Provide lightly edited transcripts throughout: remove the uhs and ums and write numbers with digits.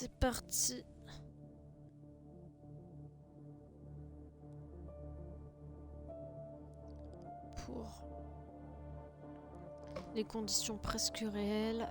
C'est parti. Pour les conditions presque réelles.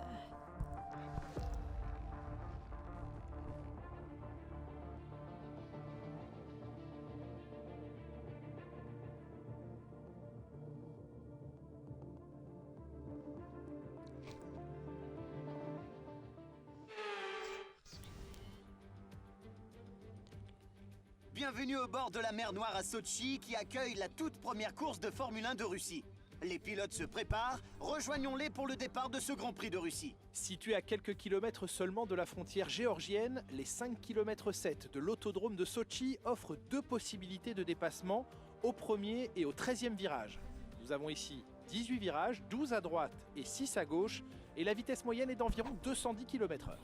Bienvenue au bord de la mer Noire à Sotchi qui accueille la toute première course de Formule 1 de Russie. Les pilotes se préparent, rejoignons-les pour le départ de ce Grand Prix de Russie. Situé à quelques kilomètres seulement de la frontière géorgienne, les 5 km 7 de l'autodrome de Sotchi offrent deux possibilités de dépassement, au premier et au 13e virage. Nous avons ici 18 virages, 12 à droite et 6 à gauche, et la vitesse moyenne est d'environ 210 km/h.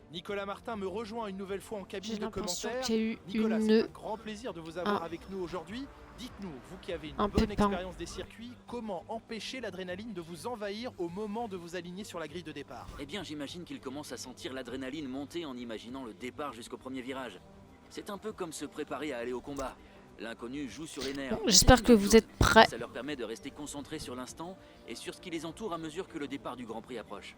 Nicolas Martin me rejoint une nouvelle fois en cabine J'ai de l'impression commentaire. qu'il y a eu Nicolas, une... c'est un grand plaisir de vous avoir avec nous aujourd'hui. Dites-nous, vous qui avez une bonne pépin. expérience des circuits, comment empêcher l'adrénaline de vous envahir au moment de vous aligner sur la grille de départ? Eh bien, j'imagine qu'il commence à sentir l'adrénaline monter en imaginant le départ jusqu'au premier virage. C'est un peu comme se préparer à aller au combat. L'inconnu joue sur les nerfs. Bon, j'espère que vous êtes prêts. Ça leur permet de rester concentrés sur l'instant et sur ce qui les entoure à mesure que le départ du Grand Prix approche.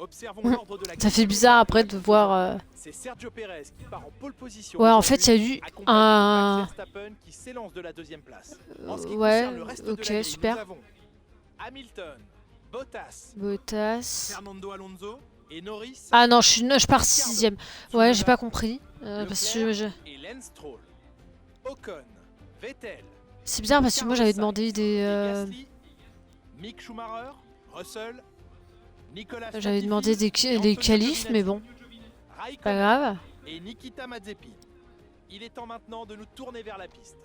Observons l'ordre de la Ça fait bizarre après de voir... C'est Sergio Pérez qui part en pole position. Ouais, en fait, il y a eu accompagné de un... Max Verstappen qui s'élance de la deuxième place. En ce qui ouais, concerne le reste de la ok, grille, super. nous avons Hamilton, Bottas, Bottas... Fernando Alonso et Norris. Ah non, je pars 6ème. Ouais, j'ai pas compris. Parce que et Lance Stroll. Ocon, Vettel, c'est bizarre parce que moi j'avais Carlos demandé Sainz des... et Gasly, Mick Schumacher, Russell, Nicolas J'avais Latifi demandé et des Antonio qualifs, mais Giovinazzi, bon, pas Raikkonen grave. et Nikita Mazepin. Il est temps maintenant de nous tourner vers la piste.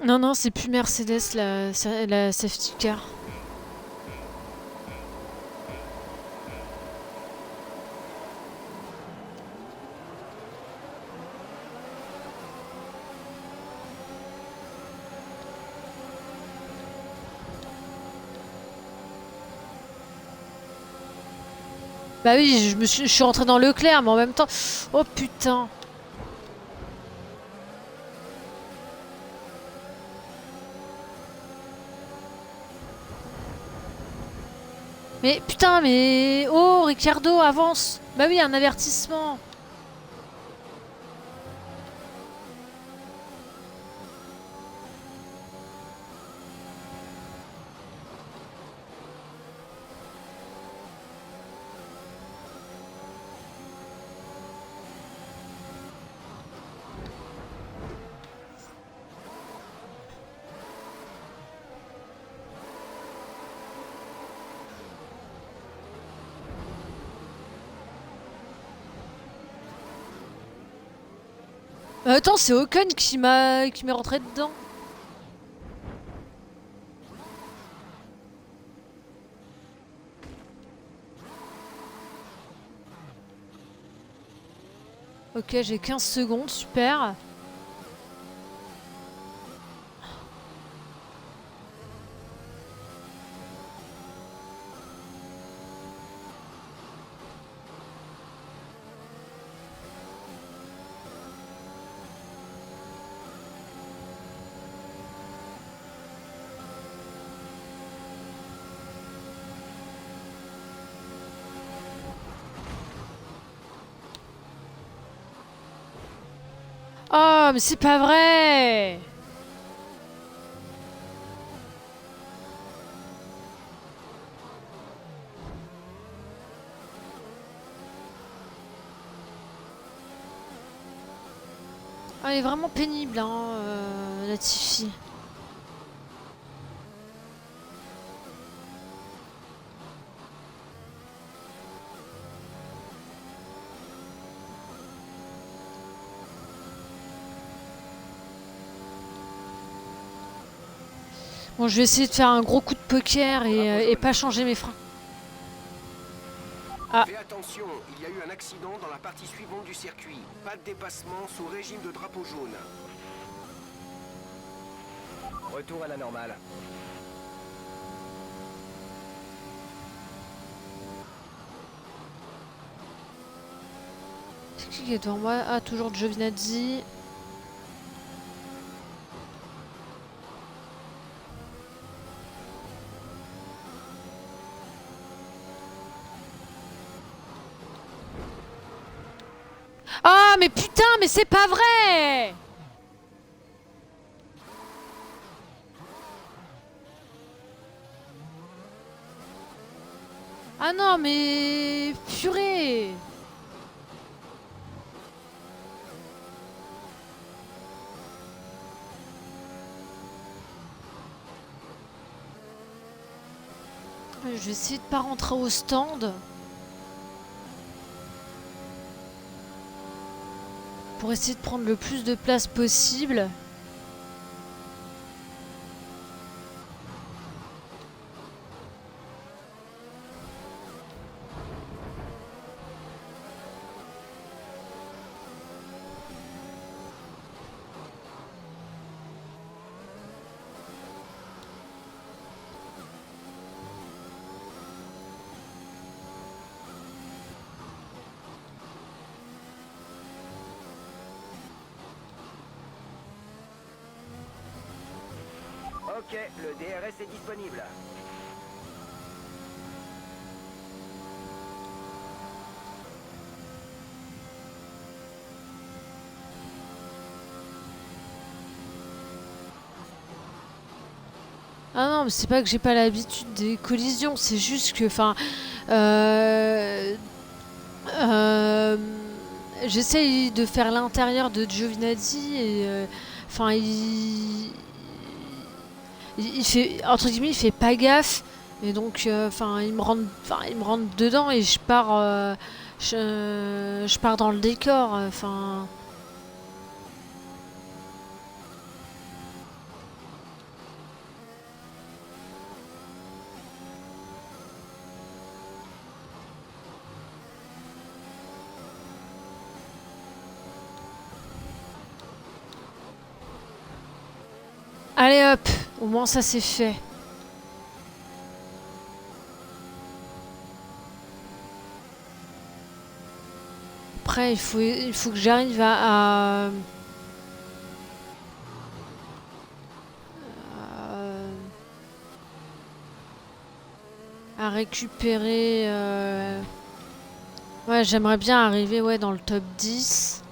Non, non, c'est plus Mercedes, la safety car. Bah oui, je suis rentré dans Leclerc, mais en même temps... Oh putain. Mais putain, mais... Oh, Ricardo, avance. Bah oui, un avertissement. Attends, c'est Ocon qui m'est rentré dedans. Ok, j'ai 15 secondes, super. Oh, mais c'est pas vrai! Ah, elle est vraiment pénible, hein, Latifi. Bon, je vais essayer de faire un gros coup de poker et pas changer mes freins. Ah. Fais attention, il y a eu un accident dans la partie suivante du circuit. Pas de dépassement sous régime de drapeau jaune. Retour à la normale. C'est qui est devant moi? Ah, toujours Giovinazzi. Ah, mais putain, mais c'est pas vrai! Ah non, mais purée! Je vais essayer de pas rentrer au stand. Pour essayer de prendre le plus de place possible. Ok, le DRS est disponible. Ah non, mais c'est pas que j'ai pas l'habitude des collisions, c'est juste que, enfin, j'essaye de faire l'intérieur de Giovinazzi et, enfin, il fait, entre guillemets, il fait pas gaffe et donc, enfin, il me rentre dedans et je pars dans le décor, enfin. Allez hop, au moins ça c'est fait. Après il faut que j'arrive à récupérer. Ouais, j'aimerais bien arriver dans le top 10.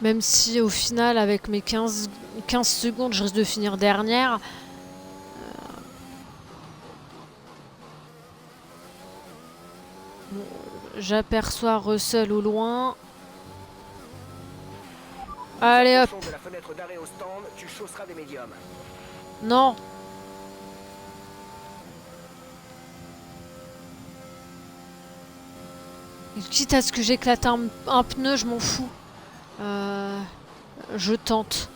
Même si au final, avec mes 15 secondes, je risque de finir dernière. Bon, j'aperçois Russell au loin. Allez hop. De la fenêtre d'arrêt au stand, tu chausseras des médiums. Non. Et quitte à ce que j'éclate un pneu, je m'en fous. Je tente.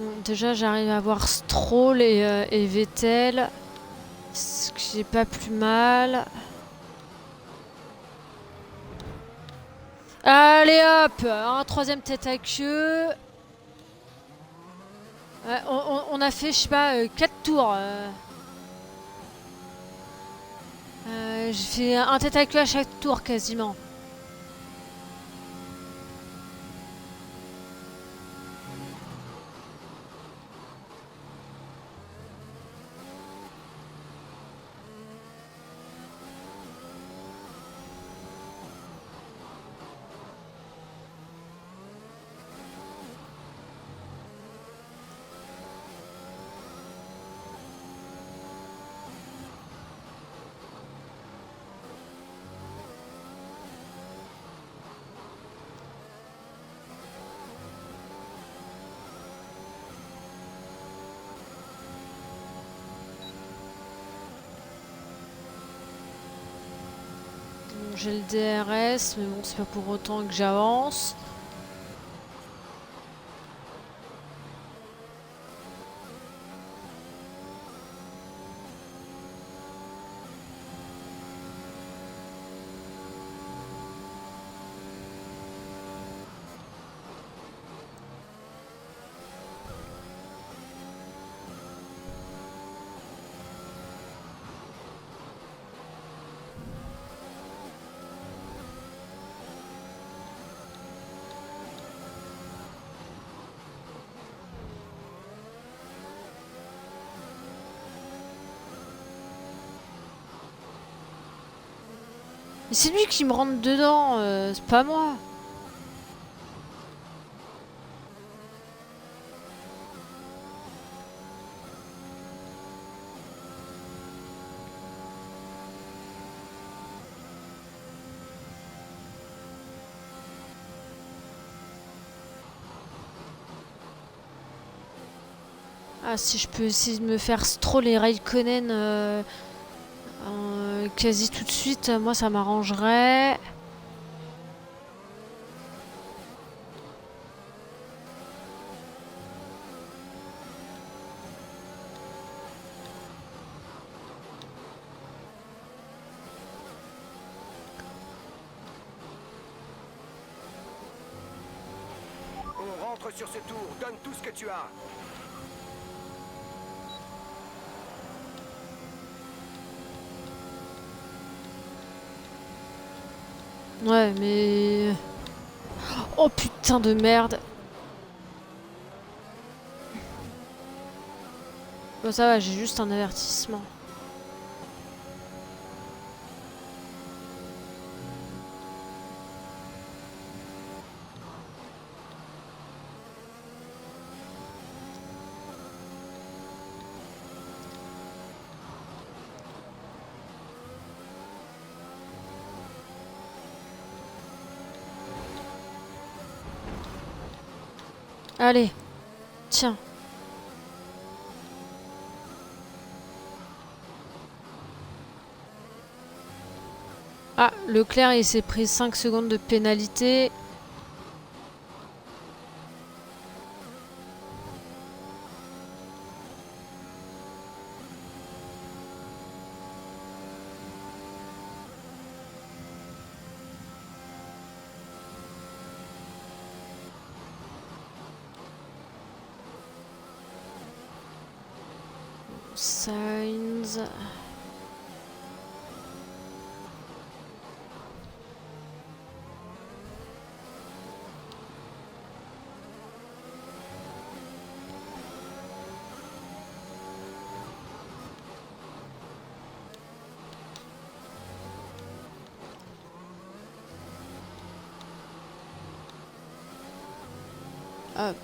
Bon, déjà, j'arrive à voir Stroll et Vettel, ce qui est pas plus mal. Allez hop, un troisième tête à queue. On a fait, je sais pas, 4 tours. J'ai fait un tête à queue à chaque tour quasiment. j'ai le DRS, mais bon, c'est pas pour autant que j'avance. Mais c'est lui qui me rentre dedans, c'est pas moi. Ah, si je peux essayer de me faire Stroll et Raikkonen quasi tout de suite, moi ça m'arrangerait. On rentre sur ce tour, donne tout ce que tu as. Ouais, mais... Oh putain de merde. Bon, ça va, j'ai juste un avertissement. Allez, tiens. Ah, Leclerc, il s'est pris 5 secondes de pénalité. Sainz. Hop.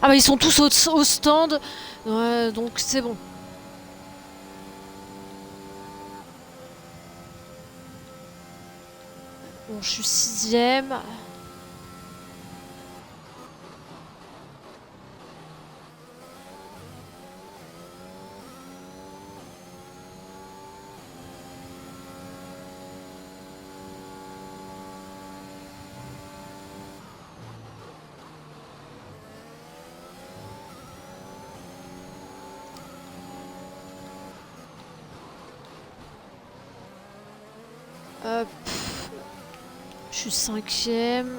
Ah bah ils sont tous au stand. Ouais, donc c'est bon. Bon, je suis 6ème. Hop. Je suis 5ème. De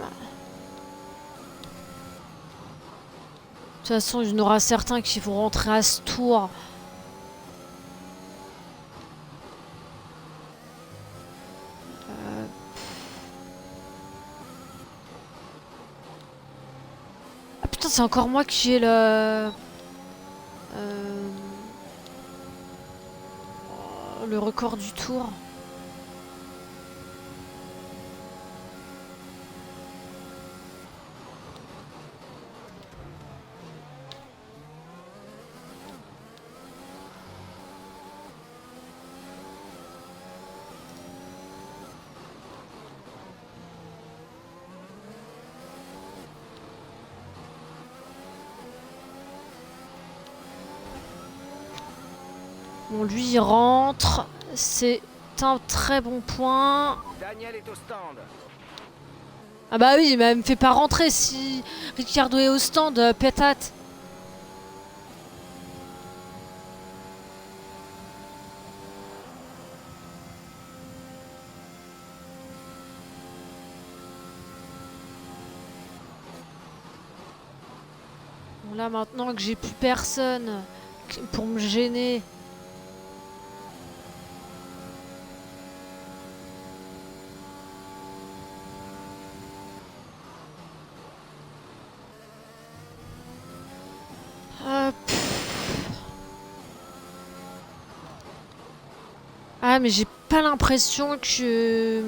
toute façon, il y en aura certains qui vont rentrer à ce tour. Ah putain, c'est encore moi qui ai le record du tour. Bon, lui, il rentre. C'est c'est un très bon point. Daniel est au stand. Ah bah oui, mais elle me fait pas rentrer si Ricardo est au stand, pétate. Bon, là maintenant que j'ai plus personne pour me gêner. Ah mais j'ai pas l'impression que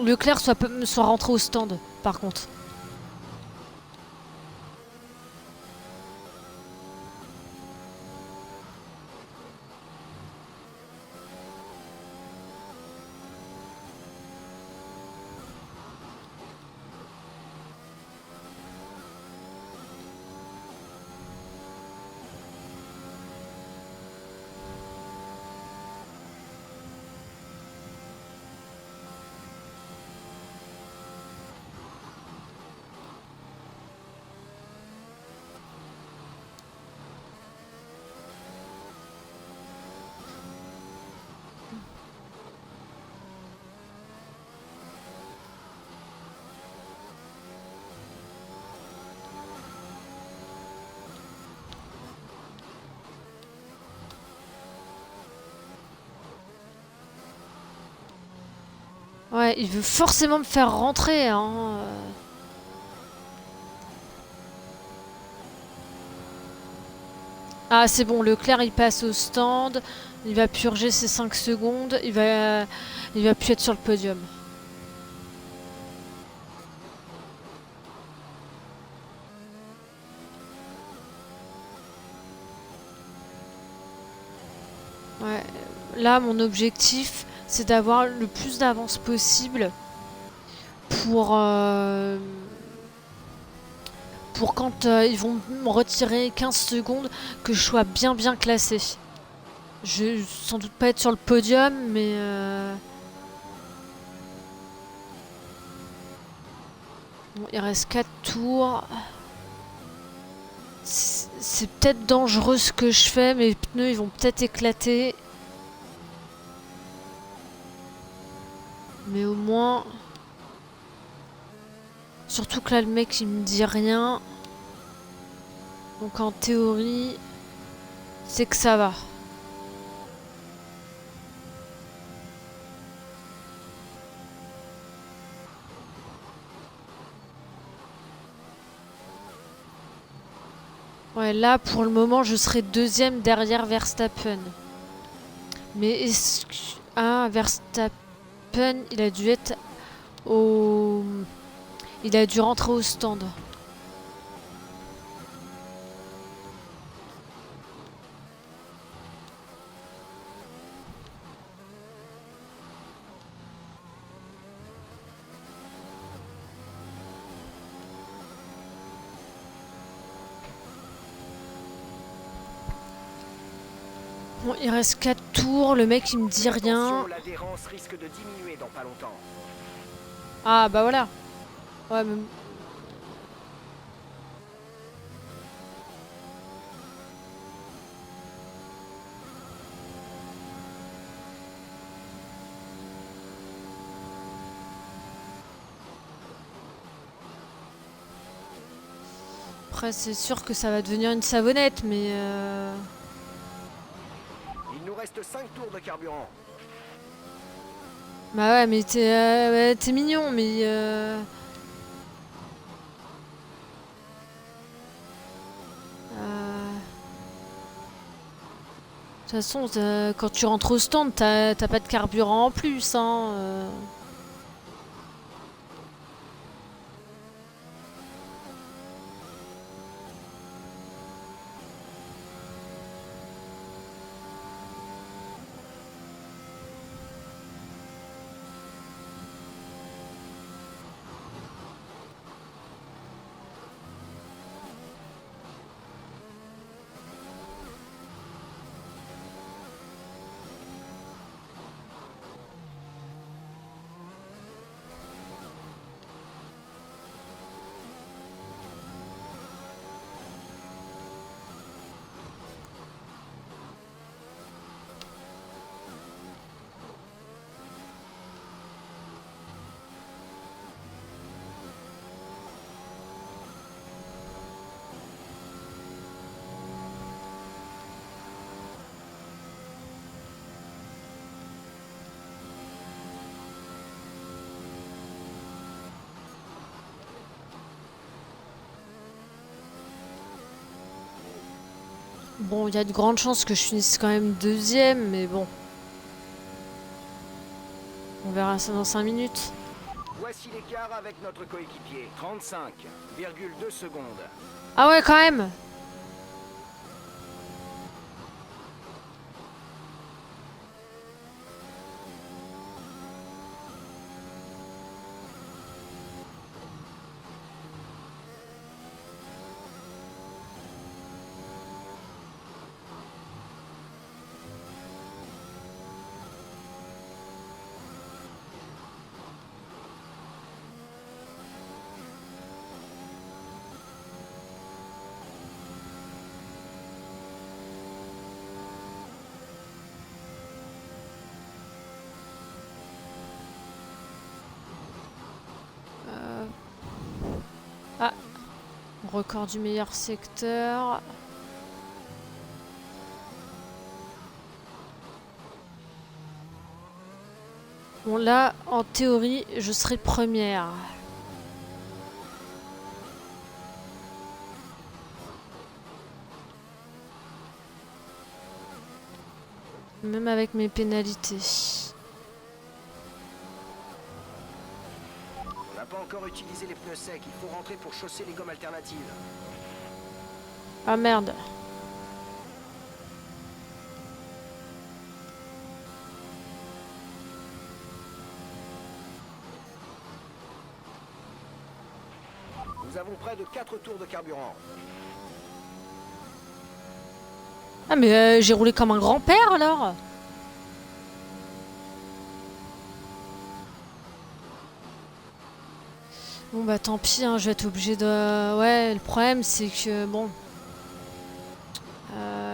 Leclerc soit rentré au stand par contre. Ouais, il veut forcément me faire rentrer, hein. Ah, c'est bon, Leclerc il passe au stand, il va purger ses 5 secondes, il va plus être sur le podium. Ouais, là mon objectif c'est d'avoir le plus d'avance possible pour quand ils vont me retirer 15 secondes que je sois bien classé. Je vais sans doute pas être sur le podium, mais bon, il reste 4 tours. C'est peut-être dangereux ce que je fais, mes pneus ils vont peut-être éclater. Mais au moins... Surtout que là le mec il me dit rien. Donc en théorie, c'est que ça va. Ouais, là pour le moment je serai deuxième derrière Verstappen. Mais est-ce que... Ah, Verstappen, il a dû être au... Il a dû rentrer au stand. Bon, il reste 4 tours, le mec il me dit rien. Attention, l'adhérence risque de diminuer dans pas longtemps. Ah bah voilà. Ouais, mais... Après c'est sûr que ça va devenir une savonnette, mais... Il nous reste 5 tours de carburant. Bah ouais, mais t'es mignon, mais... De toute façon, quand tu rentres au stand, t'as pas de carburant en plus, hein. Bon, il y a de grandes chances que je finisse quand même deuxième, mais bon. On verra ça dans 5 minutes. Voici l'écart avec notre coéquipier. 35,2 secondes. Ah ouais, quand même. Ah, record du meilleur secteur. Bon là, en théorie, je serai première. Même avec mes pénalités. On n'a pas encore utilisé les pneus secs. Il faut rentrer pour chausser les gommes alternatives. Ah merde. Nous avons près de 4 tours de carburant. Ah mais j'ai roulé comme un grand-père alors. Bon bah tant pis, hein, je vais être obligé de... Ouais, le problème c'est que bon...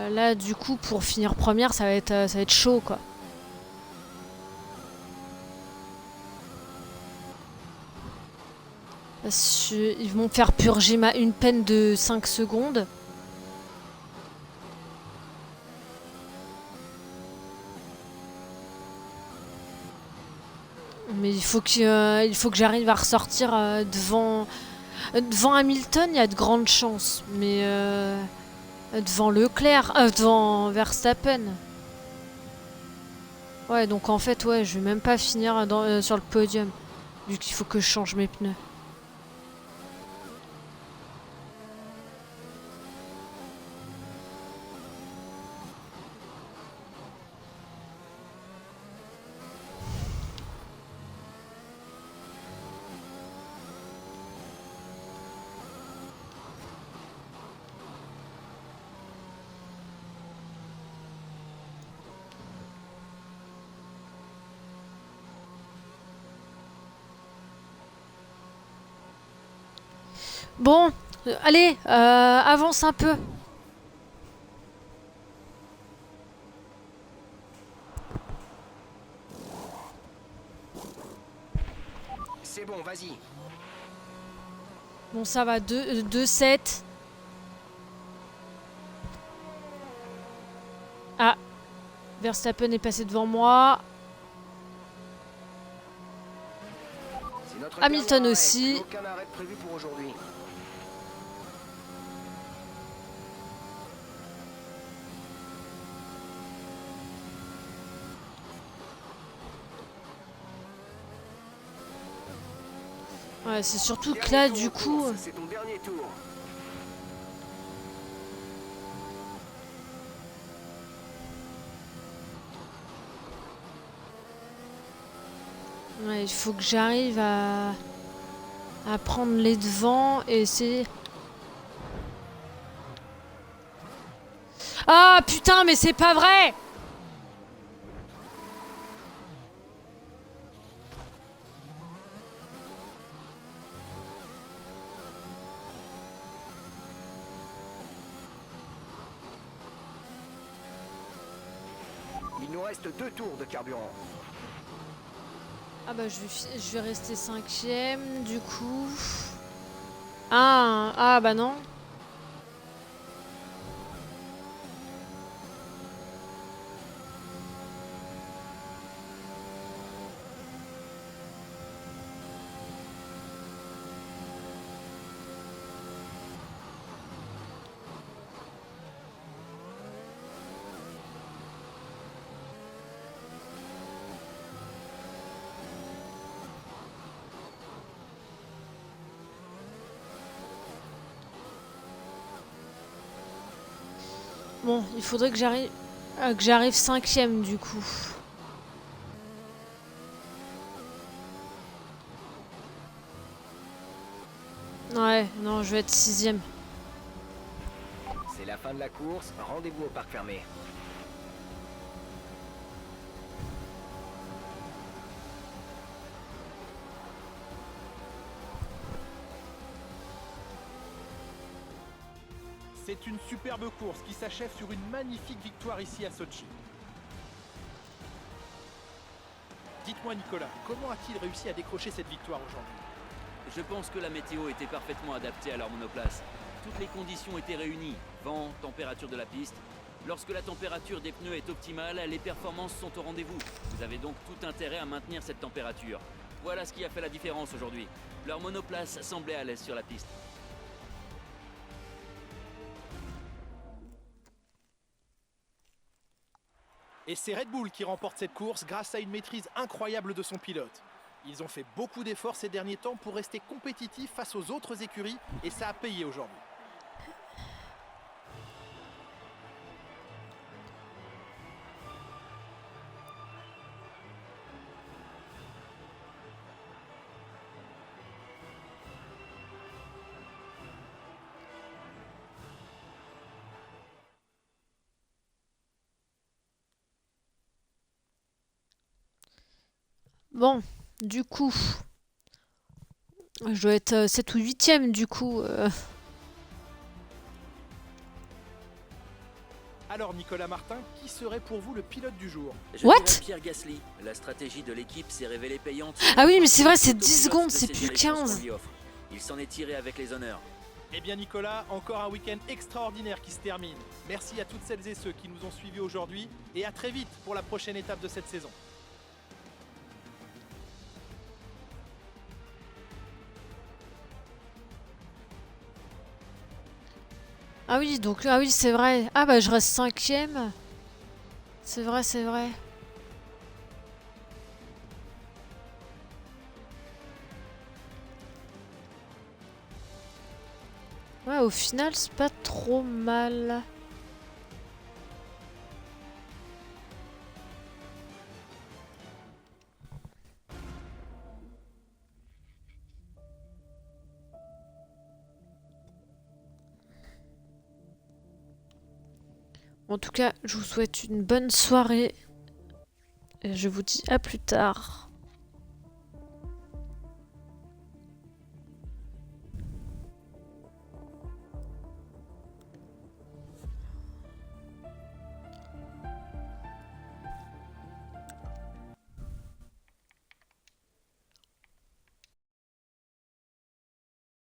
là du coup pour finir première ça va être chaud quoi. Parce que ils vont me faire purger une peine de 5 secondes. Mais il faut que j'arrive à ressortir devant Hamilton, il y a de grandes chances. Mais devant Leclerc, devant Verstappen. Ouais, donc en fait, ouais, je vais même pas finir sur le podium. Vu qu'il faut que je change mes pneus. Bon, allez, avance un peu. C'est bon, vas-y. Bon, ça va, 2-7. Ah, Verstappen est passé devant moi. C'est notre Hamilton dernier arrêt. aussi. Aucun arrêt prévu pour aujourd'hui. Ouais, c'est surtout que Dernier là, tour du en coup... course, c'est ton dernier tour. Ouais, il faut que j'arrive à prendre les devants et essayer... Ah putain, mais c'est pas vrai! Il nous reste 2 tours de carburant. Ah bah je vais rester 5ème du coup. Ah bah non. Bon, il faudrait que j'arrive 5e du coup. Ouais, non, je vais être 6e. C'est la fin de la course, rendez-vous au parc fermé. C'est une superbe course qui s'achève sur une magnifique victoire ici à Sochi. Dites-moi Nicolas, comment a-t-il réussi à décrocher cette victoire aujourd'hui? Je pense que la météo était parfaitement adaptée à leur monoplace. Toutes les conditions étaient réunies, vent, température de la piste. Lorsque la température des pneus est optimale, les performances sont au rendez-vous. Vous avez donc tout intérêt à maintenir cette température. Voilà ce qui a fait la différence aujourd'hui. Leur monoplace semblait à l'aise sur la piste. Et c'est Red Bull qui remporte cette course grâce à une maîtrise incroyable de son pilote. Ils ont fait beaucoup d'efforts ces derniers temps pour rester compétitifs face aux autres écuries et ça a payé aujourd'hui. Bon, du coup, je dois être 7 ou 8e du coup. Alors Nicolas Martin, qui serait pour vous le pilote du jour? Je What? dirais Pierre Gasly. La stratégie de l'équipe s'est révélée payante. Ah oui, mais c'est vrai, c'est Quant au 10 pilote secondes, de c'est saisir plus les chances 15. qu'on lui offre. Il s'en est tiré avec les honneurs. Eh bien Nicolas, encore un week-end extraordinaire qui se termine. Merci à toutes celles et ceux qui nous ont suivis aujourd'hui et à très vite pour la prochaine étape de cette saison. Ah oui, donc, ah oui, c'est vrai. Ah bah, je reste 5e. C'est vrai, c'est vrai. Ouais, au final, c'est pas trop mal. En tout cas, je vous souhaite une bonne soirée. Et je vous dis à plus tard.